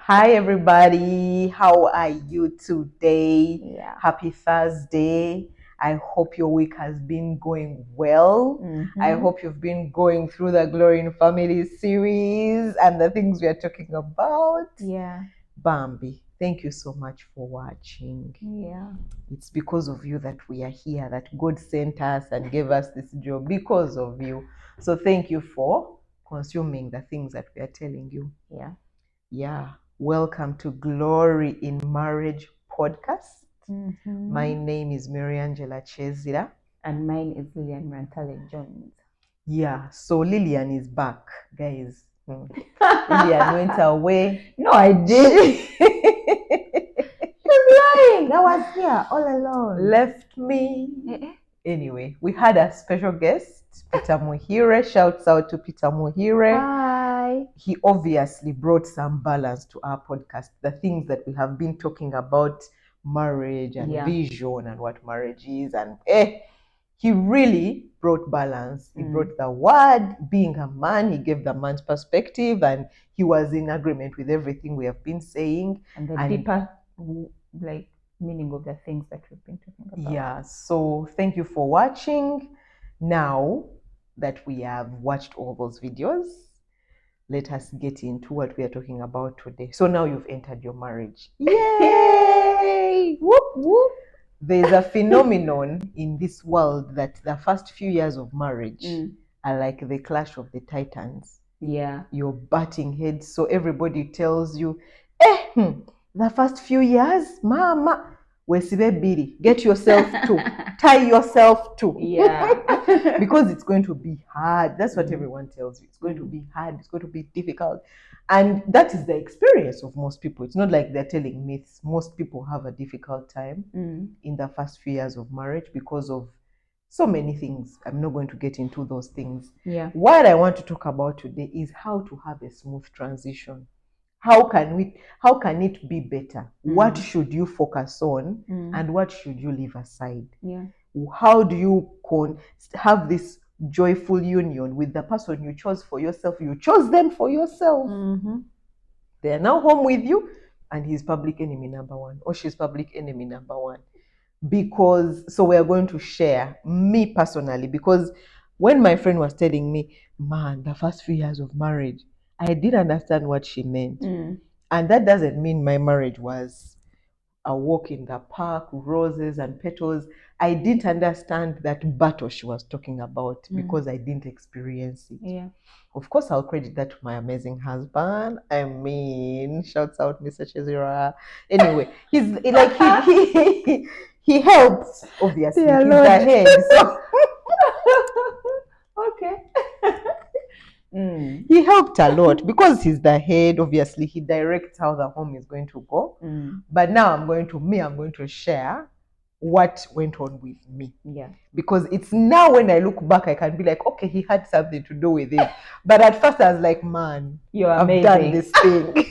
Hi, everybody. How are you today? Yeah. Happy Thursday. I hope your week has been going well. I hope you've been going through the Glory in Family series and the things we are talking about. Yeah. Bambi, thank you so much for watching. Yeah. It's because of you that we are here, that God sent us and gave us this job because of you. So thank you for consuming the things that we are telling you. Yeah. Yeah. Welcome to Glory in Marriage podcast. My name is Mary Angela Chezira. And mine is Lillian Rantale Jones. Yeah. So Lillian is back, guys. Lillian went away. No, I did. She's lying. I was here all alone. Left me. Anyway, we had a special guest, Peter Muhire. Shouts out to Peter Muhire. Hi. He obviously brought some balance to our podcast. The things that we have been talking about, marriage and vision and what marriage is, and he really brought balance. He brought the word. Being a man, he gave the man's perspective, and he was in agreement with everything we have been saying. And the deeper, meaning of the things that we've been talking about. Yeah. So thank you for watching. Now that we have watched all those videos, let us get into what we are talking about today. So now you've entered your marriage. Yay! Whoop, whoop. There's a phenomenon in this world that the first few years of marriage are like the clash of the titans. Yeah. You're butting heads. So everybody tells you, the first few years, mama, biri, get yourself to, tie yourself to. Yeah. Because it's going to be hard. That's what everyone tells you. It's going to be hard. It's going to be difficult. And that is the experience of most people. It's not like they're telling myths. Most people have a difficult time in the first few years of marriage because of so many things. I'm not going to get into those things. Yeah. What I want to talk about today is how to have a smooth transition. How can it be better? What should you focus on and what should you leave aside? Yeah. How do you have this joyful union with the person you chose for yourself? You chose them for yourself. They are now home with you, and he's public enemy number one, or she's public enemy number one. So we are going to share, me personally, because when my friend was telling me, man, the first few years of marriage, I didn't understand what she meant. And that doesn't mean my marriage was a walk in the park, roses and petals. I didn't understand that battle she was talking about because I didn't experience it. Yeah. Of course, I'll credit that to my amazing husband. I mean, shouts out Mr. Chezira. Anyway, he's like he helps, obviously. Yeah, he's Lord. the head. So Okay. he helped a lot because he's the head. Obviously, he directs how the home is going to go. But now I'm going to share what went on with me. Yeah. Because it's now when I look back, I can be like, okay, he had something to do with it. But at first I was like, man, I've done this thing.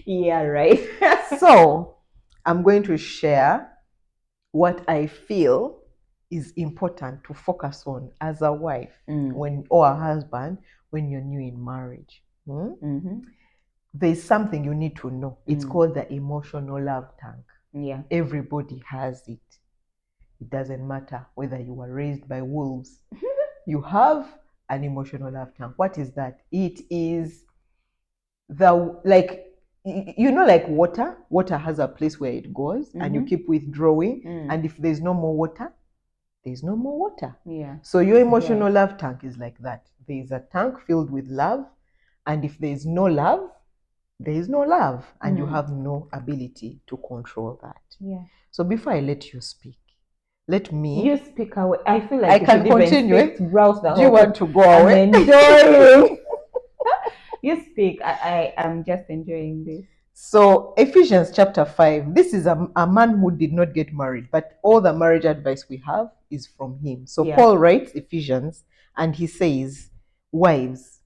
Yeah, right. So I'm going to share what I feel is important to focus on as a wife or a husband when you're new in marriage. There's something you need to know. It's called the emotional love tank. Yeah. Everybody has it. It doesn't matter whether you were raised by wolves. You have an emotional love tank. What is that? It is like water. Water has a place where it goes and you keep withdrawing. And if there's no more water, there's no more water. Yeah. So your emotional love tank is like that. There is a tank filled with love. And if there is no love, there is no love. And you have no ability to control that. Yeah. So before I let you speak, let me. You speak away. I feel like I can continue. Do you want to go away? I'm enjoying. You speak. I am just enjoying this. So Ephesians chapter 5, this is a man who did not get married, but all the marriage advice we have is from him. So Paul writes Ephesians and he says, wives,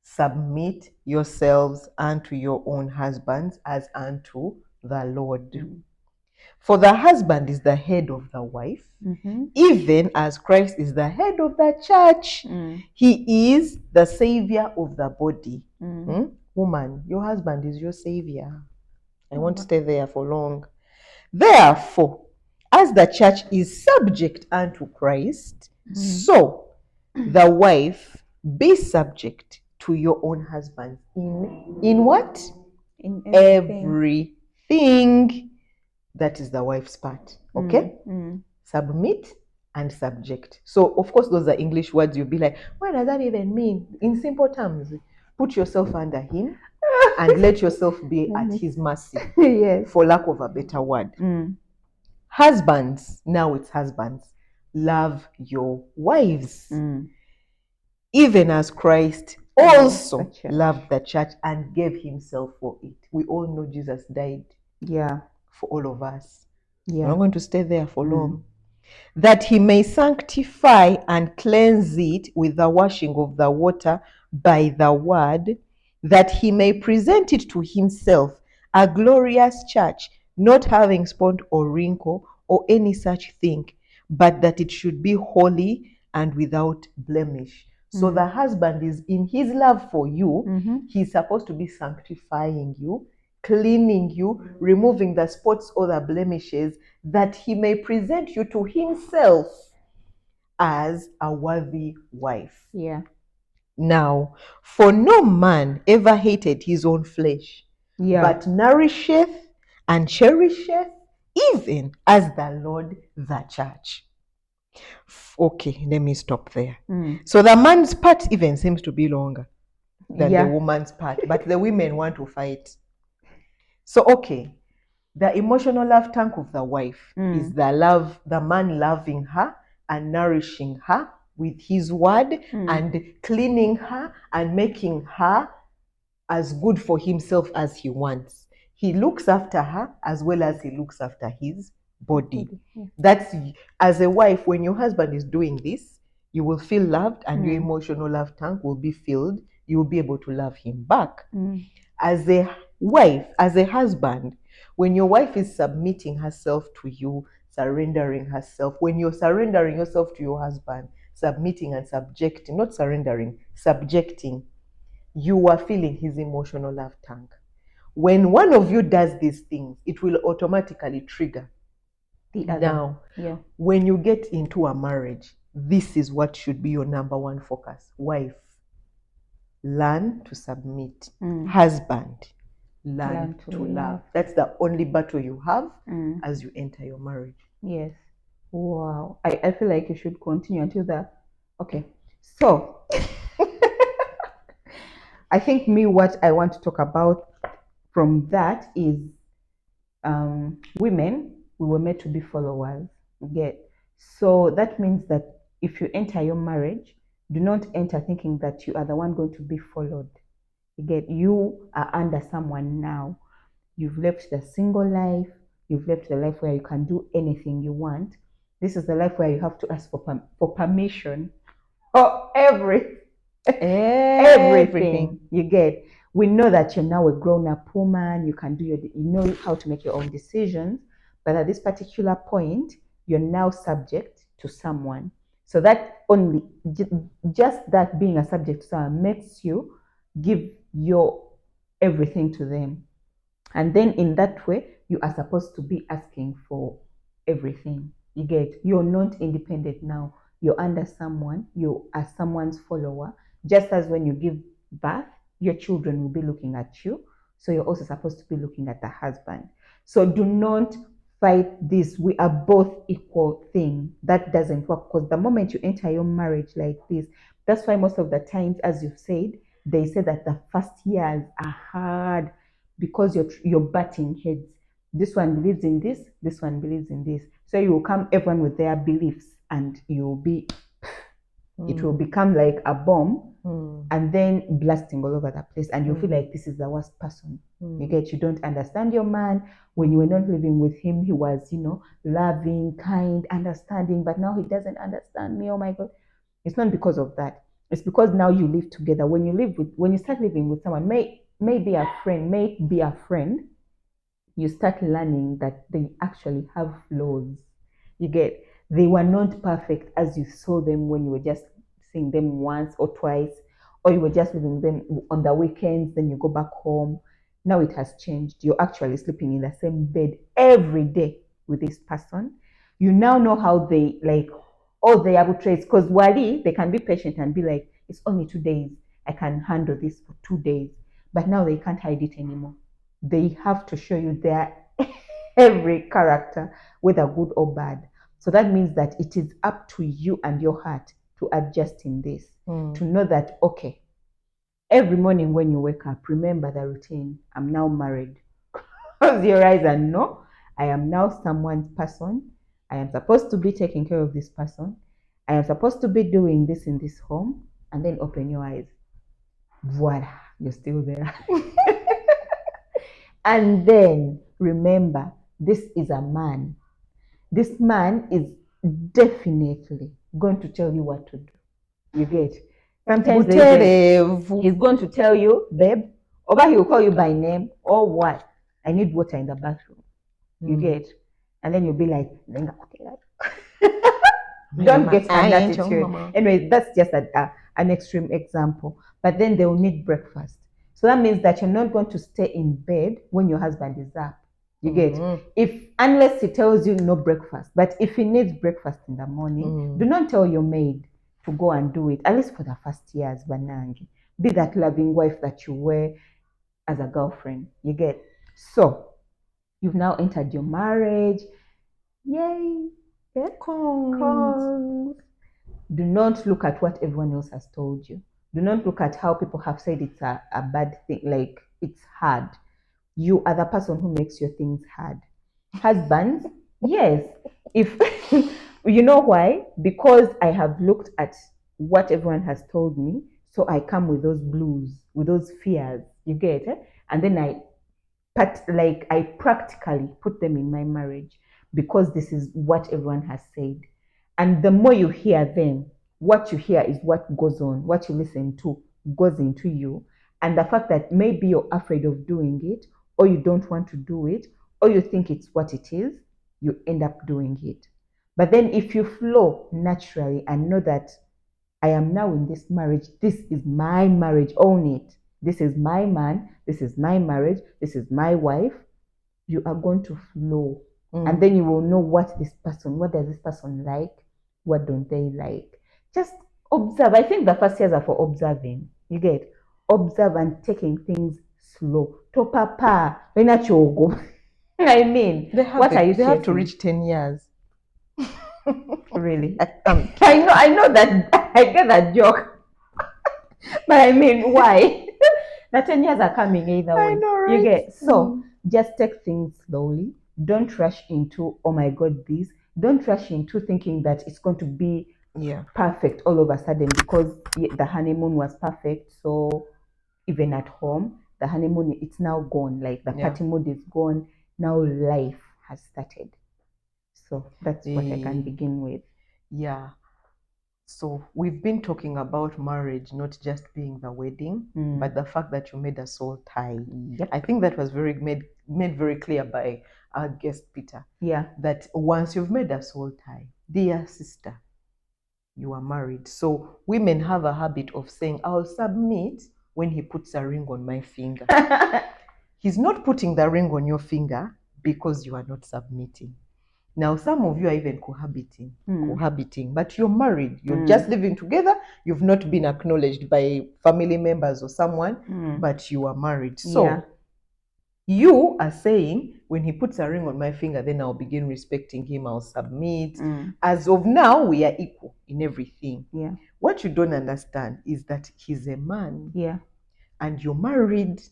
submit yourselves unto your own husbands as unto the Lord. For the husband is the head of the wife, even as Christ is the head of the church. He is the savior of the body. Woman, your husband is your savior. I won't stay there for long. Therefore, as the church is subject unto Christ, so the wife be subject to your own husband. In what? In Everything. That is the wife's part. Okay? Submit and subject. So, of course, those are English words. You'll be like, what does that even mean? In simple terms, put yourself under him and let yourself be at his mercy. Yes. For lack of a better word. Husbands, now it's husbands, love your wives. Even as Christ also loved the church and gave himself for it. We all know Jesus died. Yeah. For all of us. Yeah. We're not going to stay there for long. That he may sanctify and cleanse it with the washing of the water by the word, that he may present it to himself a glorious church, not having spot or wrinkle or any such thing, but that it should be holy and without blemish. So the husband is, in his love for you, he's supposed to be sanctifying you, cleaning you, removing the spots or the blemishes, that he may present you to himself as a worthy wife. Yeah. Now, for no man ever hated his own flesh, but nourisheth and cherisheth, even as the Lord the church. Okay, let me stop there. So the man's part even seems to be longer than the woman's part, but the women want to fight. So, okay, the emotional love tank of the wife is the man loving her and nourishing her with his word and cleaning her and making her as good for himself as he wants. He looks after her as well as he looks after his body. That's, as a wife, when your husband is doing this, you will feel loved and your emotional love tank will be filled. You will be able to love him back. As a wife, as a husband, when your wife is submitting herself to you, surrendering herself, when you're surrendering yourself to your husband, submitting and subjecting, not surrendering, subjecting, you are filling his emotional love tank. When one of you does these things, it will automatically trigger the other. Now, when you get into a marriage, this is what should be your number one focus. Wife, learn to submit. Husband, learn to love. That's the only battle you have as you enter your marriage. Yes. Wow. I feel like you should continue until that. Okay. So, I think what I want to talk about from that is women, we were made to be followers. So that means that if you enter your marriage, do not enter thinking that you are the one going to be followed. You are under someone now. You've left the single life. You've left the life where you can do anything you want. This is the life where you have to ask for permission for everything. We know that you're now a grown-up woman. You can you know how to make your own decisions. But at this particular point, you're now subject to someone. So that only, just that being a subject to someone makes you give your everything to them. And then in that way, you are supposed to be asking for everything. You're not independent now. You're under someone. You are someone's follower. Just as when you give birth, your children will be looking at you. So you're also supposed to be looking at the husband. So do not fight this. We are both equal thing. That doesn't work, because the moment you enter your marriage like this, that's why most of the times, as you've said, they say that the first years are hard because you're butting heads. This one believes in this one believes in this. So you will come everyone with their beliefs, and you'll be it will become like a bomb and then blasting all over the place, and you feel like this is the worst person. You don't understand your man. When you were not living with him, he was, loving, kind, understanding, but now he doesn't understand me. Oh my God. It's not because of that. It's because now you live together. When you start living with someone, may be a friend, you start learning that they actually have flaws. You get, they were not perfect as you saw them when you were just seeing them once or twice, or you were just leaving them on the weekends, then you go back home. Now it has changed. You're actually sleeping in the same bed every day with this person. You now know how they like all the able traits, because Wali, they can be patient and be like, it's only 2 days. I can handle this for 2 days. But now they can't hide it anymore. They have to show you their every character, whether good or bad. So that means that it is up to you and your heart to adjust in this, to know that, okay, every morning when you wake up, remember the routine. I'm now married. Close your eyes and know I am now someone's person. I am supposed to be taking care of this person. I am supposed to be doing this in this home. And then open your eyes. Voila, you're still there. And then remember, this is a man. This man is definitely going to tell you what to do. You get? Sometimes he's going to tell you, babe, or he will call you by name, or what? I need water in the bathroom. You get? And then you'll be like, don't get an attitude. Anyway, that's just an extreme example. But then they will need breakfast. So that means that you're not going to stay in bed when your husband is up. You get? Unless he tells you no breakfast. But if he needs breakfast in the morning, do not tell your maid to go and do it, at least for the first years, Banangi. Be that loving wife that you were as a girlfriend. You get? So, you've now entered your marriage. Yay! Yeah? Kongs. Do not look at what everyone else has told you. Do not look at how people have said it's a bad thing, like it's hard. You are the person who makes your things hard. Husbands, yes. If you know why? Because I have looked at what everyone has told me, so I come with those blues, with those fears. You get it? And then I practically put them in my marriage because this is what everyone has said. And the more you hear them, what you hear is what goes on. What you listen to goes into you. And the fact that maybe you're afraid of doing it, or you don't want to do it, or you think it's what it is, you end up doing it. But then if you flow naturally and know that I am now in this marriage, this is my marriage, own it. This is my man, this is my marriage, this is my wife, you are going to flow. And then you will know what does this person like, what don't they like. Just observe. I think the first years are for observing. You get? Observe and taking things slow. To papa, when at go. I mean, they have to reach 10 years. Really? I know that I get that joke. But I mean, why? The 10 years are coming either way. I know, right? You get? So just take things slowly. Don't rush into, oh my God, this. Don't rush into thinking that it's going to be perfect all of a sudden because the honeymoon was perfect. So even at home, the honeymoon, it's now gone. Like the party mode is gone. Now life has started. So that's what I can begin with. Yeah. So we've been talking about marriage, not just being the wedding, but the fact that you made a soul tie. Yep. I think that was made very clear by our guest Peter. Yeah. That once you've made a soul tie, dear sister, you are married. So women have a habit of saying, I'll submit when he puts a ring on my finger. He's not putting the ring on your finger because you are not submitting. Now, some of you are even cohabiting, but you're married. You're just living together. You've not been acknowledged by family members or someone, but you are married. So you are saying, when he puts a ring on my finger, then I'll begin respecting him. I'll submit. As of now, we are equal in everything. Yeah. What you don't understand is that he's a man. Yeah. And you're married.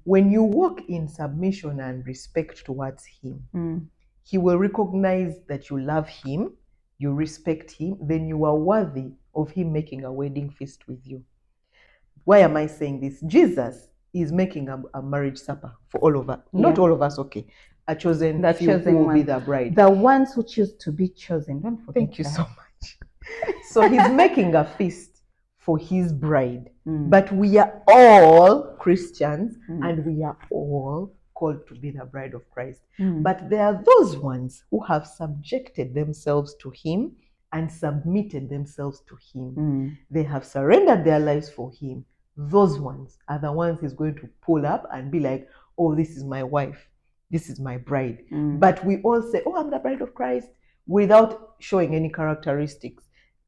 When you walk in submission and respect towards him, he will recognize that you love him, you respect him, then you are worthy of him making a wedding feast with you. Why am I saying this? Jesus is making a marriage supper for all of us. Not all of us, okay. A chosen few who will be the bride. The ones who choose to be chosen. Don't forget Thank you so much. So he's making a feast for his bride. But we are all Christians and we are all called to be the bride of Christ. Mm. But there are those ones who have subjected themselves to him and submitted themselves to him. Mm. They have surrendered their lives for him. Those ones are the ones he's going to pull up and be like, oh, this is my wife. This is my bride. Mm. But we all say, oh, I'm the bride of Christ, without showing any characteristics.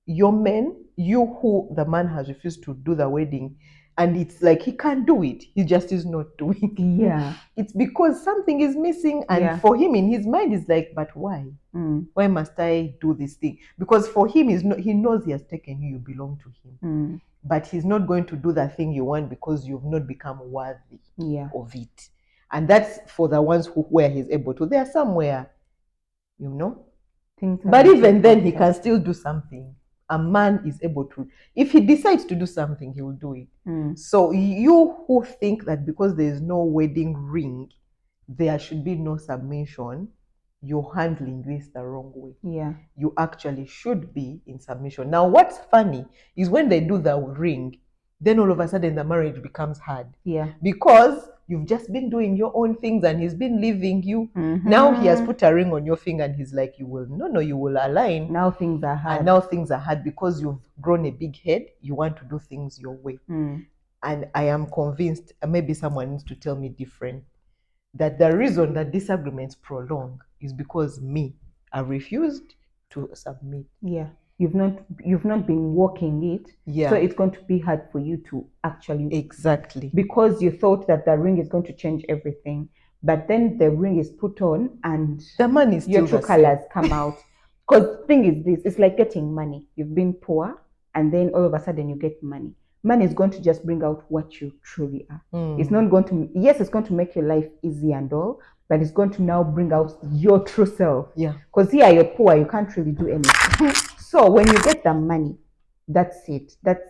Your men, you who the man has refused to do the wedding, and it's like he can't do it. He just is not doing it. Yeah. It's because something is missing. And Yeah. for him, in his mind, is like, but why? Mm. Why must I do this thing? Because for him, he knows he has taken you, you belong to him. Mm. But he's not going to do the thing you want because you've not become worthy Yeah. of it. And that's for the ones where he's able to. There are somewhere, Things but haven't even yet then, he worked can out. still do something. A man is able to, if he decides to do something, he will do it. Mm. So you who think that because there is no wedding ring, there should be no submission, you're handling this the wrong way. Yeah. You actually should be in submission. Now, what's funny is when they do the ring, then all of a sudden the marriage becomes hard. Yeah. Because you've just been doing your own things and he's been leaving you. Mm-hmm. Now he has put a ring on your finger and he's like, you will align. Now things are hard. And now things are hard because you've grown a big head. You want to do things your way. Mm. And I am convinced, maybe someone needs to tell me different, that the reason that disagreements prolong is because I refused to submit. Yeah. You've not been working it. Yeah. So it's going to be hard for you to actually. Exactly. Because you thought that the ring is going to change everything. But then the ring is put on and the man is your still true colors come out. Because thing is this, it's like getting money. You've been poor and then all of a sudden you get money. Money is going to just bring out what you truly are. It's not going to, yes, it's going to make your life easy and all, but it's going to now bring out your true self. Yeah. Because here you're poor, you can't really do anything. So when you get the money, that's it. That's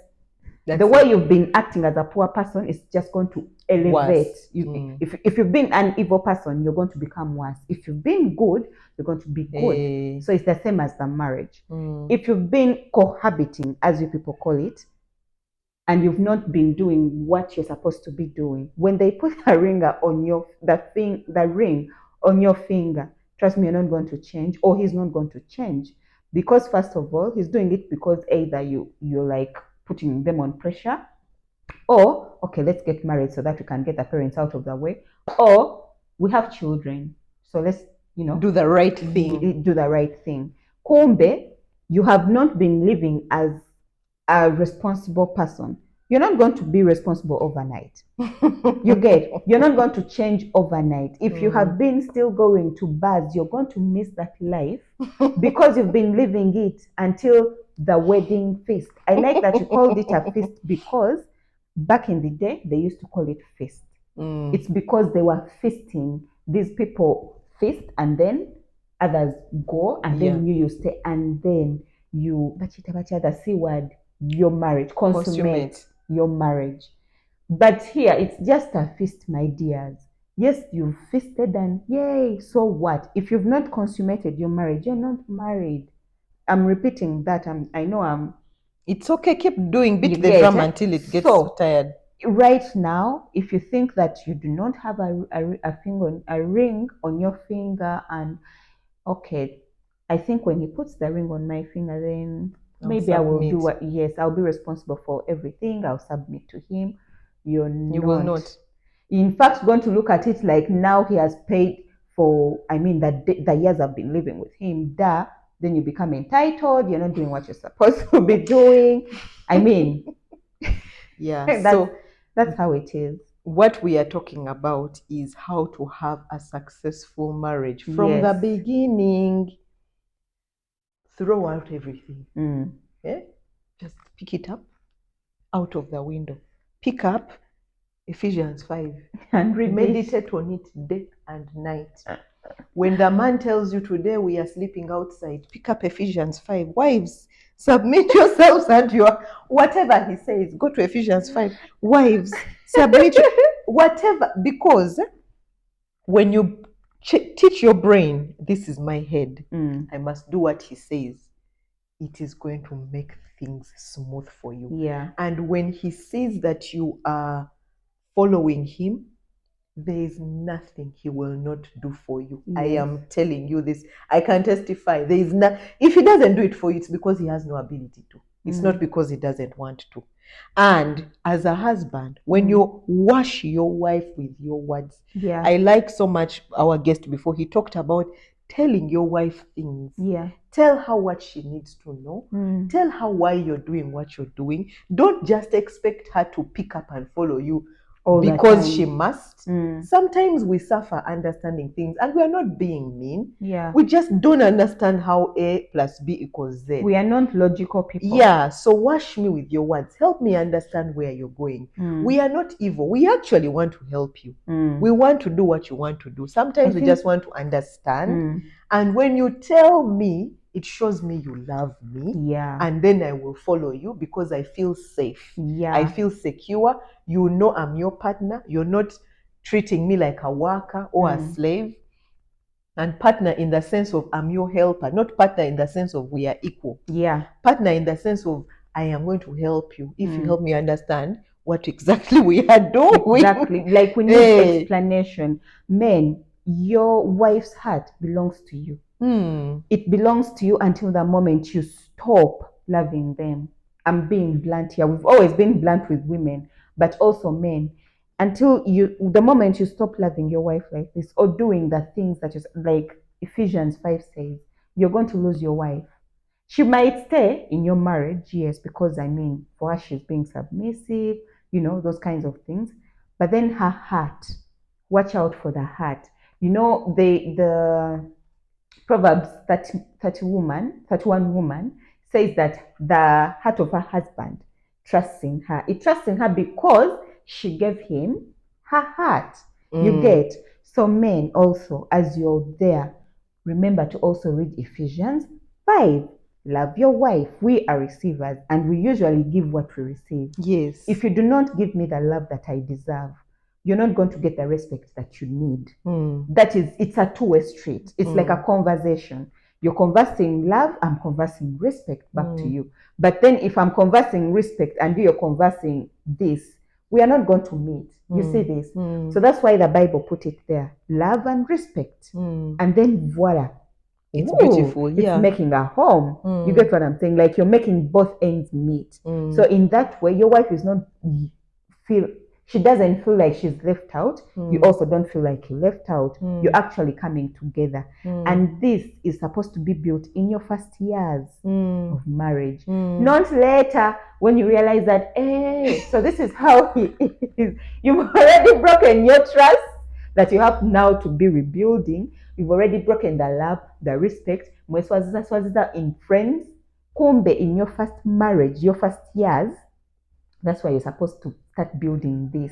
the way you've been acting as a poor person is just going to elevate. If you've been an evil person, you're going to become worse. If you've been good, you're going to be good. So it's the same as the marriage. If you've been cohabiting, as you people call it, and you've not been doing what you're supposed to be doing, when they put a ring on the ring on your finger, trust me, you're not going to change, or he's not going to change. Because first of all, he's doing it because either you're like putting them on pressure, or okay, let's get married so that we can get the parents out of the way, or we have children, so let's do the right thing. Do the right thing. Kumbe, you have not been living as a responsible person. You're not going to be responsible overnight. You're not going to change overnight. If you have been still going to bars, you're going to miss that life because you've been living it until the wedding feast. I like that you called it a feast because back in the day, they used to call it feast. It's because they were feasting. These people feast and then others go and then you stay and then you, the C word, your marriage, consummate your marriage. But here, it's just a feast, my dears. Yes, you've feasted and yay, so what? If you've not consummated your marriage, you're not married. I'm repeating that. I know It's okay, keep doing, beat the drum until it gets tired. Right now, if you think that you do not have a ring on your finger and okay, I think when he puts the ring on my finger, then maybe I will do what, yes, I'll be responsible for everything. I'll submit to him. You will not. In fact, going to look at it like now he has paid for, the years I've been living with him, then you become entitled. You're not doing what you're supposed to be doing. Yeah. So that's how it is. What we are talking about is how to have a successful marriage from the beginning. Throw out everything. Just pick it up out of the window. Pick up Ephesians 5 and meditate on it day and night. When the man tells you today we are sleeping outside, pick up Ephesians 5. Wives, submit yourselves and your whatever he says. Go to Ephesians 5. Wives, submit whatever, because when you teach your brain, this is my head, I must do what he says, it is going to make things smooth for you. Yeah. And when he says that you are following him, there is nothing he will not do for you. I Yes. am telling you this. I can testify. There is not. If he doesn't do it for you, it's because he has no ability to. It's not because he doesn't want to. And as a husband, when you wash your wife with your words, Yeah. I like so much our guest before, he talked about telling your wife things. Yeah. Tell her what she needs to know. Tell her why you're doing what you're doing. Don't just expect her to pick up and follow you All the because time. she must. Sometimes we suffer understanding things, and we are not being mean. Yeah. We just don't understand how A plus B equals Z. We are not logical people. Yeah, so wash me with your words. Help me understand where you're going. We are not evil. We actually want to help you. We want to do what you want to do. Sometimes we just want to understand. And when you tell me, it shows me you love me. Yeah. And then I will follow you because I feel safe. Yeah. I feel secure. You know I'm your partner. You're not treating me like a worker or a slave. And partner in the sense of I'm your helper, not partner in the sense of we are equal. Yeah. Partner in the sense of I am going to help you if you help me understand what exactly we are doing. Exactly. Like we need explanation. Men, your wife's heart belongs to you. It belongs to you until the moment you stop loving them. I'm being blunt here. We've always been blunt with women, but also men. Until the moment you stop loving your wife like this or doing the things that is like Ephesians 5 says, you're going to lose your wife. She might stay in your marriage, yes, because for her, she's being submissive, those kinds of things. But then her heart, watch out for the heart. The Proverbs 31 woman says that the heart of her husband trusts in her. It trusts in her because she gave him her heart. You get? So men also, as you're there, remember to also read Ephesians 5. Love your wife. We are receivers and we usually give what we receive. Yes. If you do not give me the love that I deserve, you're not going to get the respect that you need. It's a two-way street. It's like a conversation. You're conversing love, I'm conversing respect back to you. But then if I'm conversing respect and you're conversing this, we are not going to meet. You see this? So that's why the Bible put it there. Love and respect. And then voila. It's beautiful. It's making a home. You get what I'm saying? Like you're making both ends meet. So in that way, your wife is not she doesn't feel like she's left out. You also don't feel like you're left out. You're actually coming together. And this is supposed to be built in your first years of marriage. Not later when you realize that, hey, so this is how he is. You've already broken your trust that you have now to be rebuilding. You've already broken the love, the respect. In friends, kumbe in your first marriage, your first years, that's why you're supposed to start building this.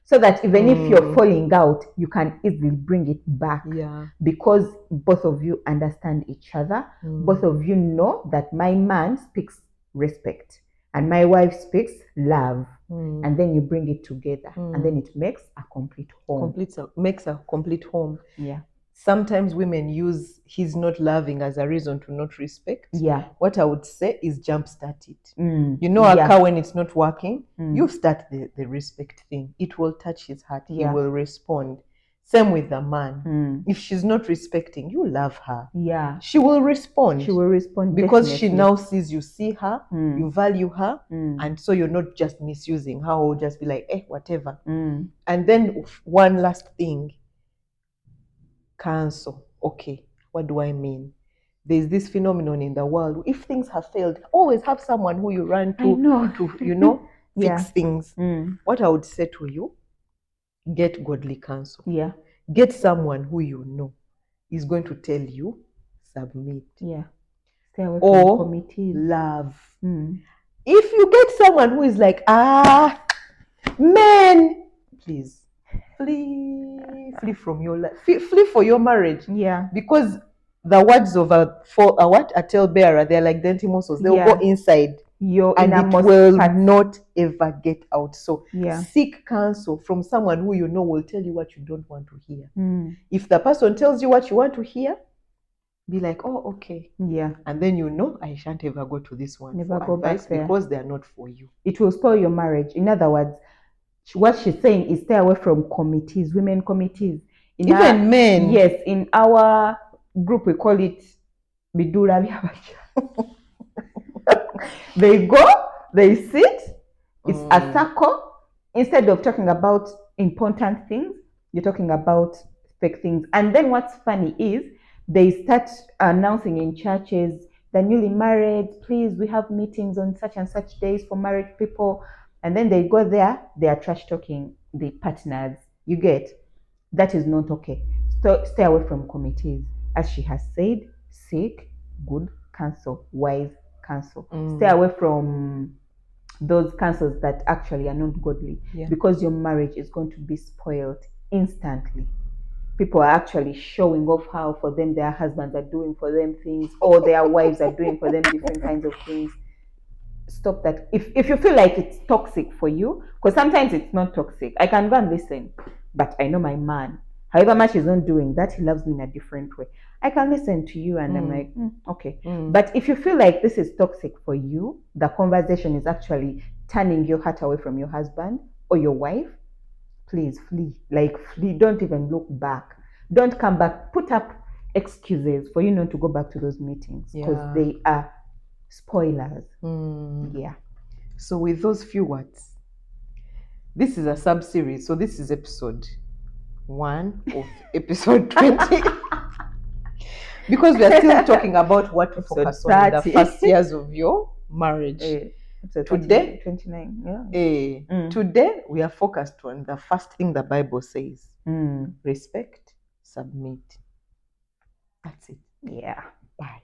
So that even if you're falling out, you can easily bring it back. Yeah. Because both of you understand each other. Both of you know that my man speaks respect and my wife speaks love. And then you bring it together and then it makes a complete home. Makes a complete home. Yeah. Sometimes women use he's not loving as a reason to not respect. Yeah. What I would say is jumpstart it. You know, a car when it's not working, you start the respect thing. It will touch his heart. He will respond. Same with the man. If she's not respecting, you love her. Yeah. She will respond. She will respond because definitely. she now sees you see her, you value her, and so you're not just misusing her or just be like, whatever. And then one last thing. Cancel. Okay, what do I mean? There's this phenomenon in the world. If things have failed, always have someone who you run to fix things. What I would say to you, get godly counsel. Yeah. Get someone who you know is going to tell you, submit. Yeah. Stay away or from committees. Love. If you get someone who is like, men, please flee from your life, flee for your marriage. Yeah. Because the words of a talebearer, they're like dentimosos. They'll go inside and it will not ever get out. So seek counsel from someone who you know will tell you what you don't want to hear. If the person tells you what you want to hear, be like, oh, okay. Yeah. And then you know, I shan't ever go to this one Never for go advice back there. because they are not for you. It will spoil your marriage. In other words, What she's saying is stay away from committees, women committees. Even men. Yes, in our group we call it Bidura Byabacha. They go, they sit, it's a circle. Instead of talking about important things, you're talking about fake things. And then what's funny is they start announcing in churches, the newly married, please, we have meetings on such and such days for married people. And then they go there, they are trash talking the partners. You get, that is not okay. So stay away from committees. As she has said, seek good counsel, wise counsel. Stay away from those counsels that actually are not godly, because your marriage is going to be spoiled instantly. People are actually showing off how for them their husbands are doing for them things, or their wives are doing for them different kinds of things. Stop that. If you feel like it's toxic for you, because sometimes it's not toxic, I can go and listen, but I know my man, however much he's not doing that, he loves me in a different way. I can listen to you and I'm like, okay. But if you feel like this is toxic for you, the conversation is actually turning your heart away from your husband or your wife, please flee. Like, flee. Don't even look back. Don't come back. Put up excuses for you not to go back to those meetings, because they are spoilers. Yeah. So with those few words, this is a sub-series. So this is episode 1 of episode 20. Because we are still talking about what to focus on in the first years of your marriage. Today, 29. Yeah. Today we are focused on the first thing the Bible says. Respect, submit. That's it. Yeah. Bye.